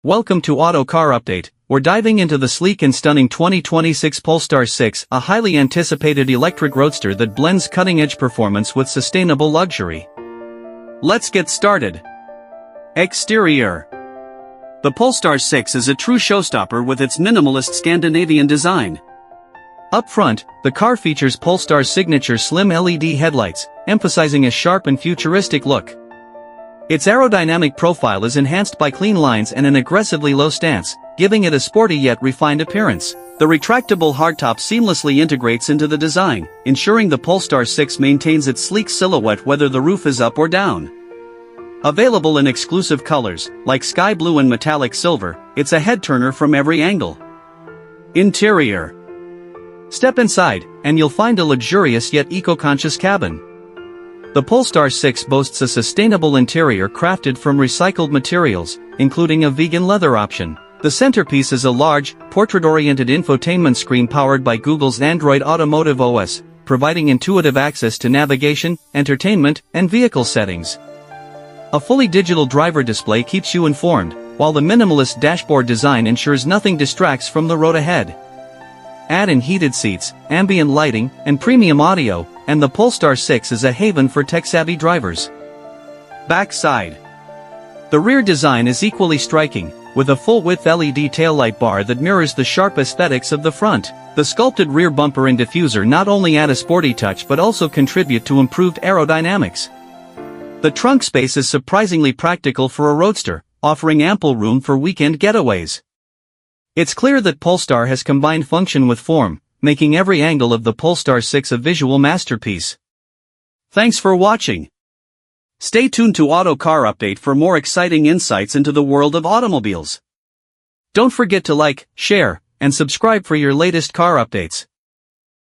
Welcome to Auto Car Update. We're diving into the sleek and stunning 2026 Polestar 6, a highly anticipated electric roadster that blends cutting-edge performance with sustainable luxury. Let's get started. Exterior. The Polestar 6 is a true showstopper with its minimalist Scandinavian design. Up front, the car features Polestar's signature slim LED headlights, emphasizing a sharp and futuristic look. Its aerodynamic profile is enhanced by clean lines and an aggressively low stance, giving it a sporty yet refined appearance. The retractable hardtop seamlessly integrates into the design, ensuring the Polestar 6 maintains its sleek silhouette whether the roof is up or down. Available in exclusive colors, like sky blue and metallic silver, it's a head-turner from every angle. Interior. Step inside, and you'll find a luxurious yet eco-conscious cabin. The Polestar 6 boasts a sustainable interior crafted from recycled materials, including a vegan leather option. The centerpiece is a large, portrait-oriented infotainment screen powered by Google's Android Automotive OS, providing intuitive access to navigation, entertainment, and vehicle settings. A fully digital driver display keeps you informed, while the minimalist dashboard design ensures nothing distracts from the road ahead. Add in heated seats, ambient lighting, and premium audio, and the Polestar 6 is a haven for tech-savvy drivers. Backside. The rear design is equally striking, with a full-width LED taillight bar that mirrors the sharp aesthetics of the front. The sculpted rear bumper and diffuser not only add a sporty touch but also contribute to improved aerodynamics. The trunk space is surprisingly practical for a roadster, offering ample room for weekend getaways. It's clear that Polestar has combined function with form, making every angle of the Polestar 6 a visual masterpiece. Thanks for watching. Stay tuned to Auto Car Update for more exciting insights into the world of automobiles. Don't forget to like, share, and subscribe for your latest car updates.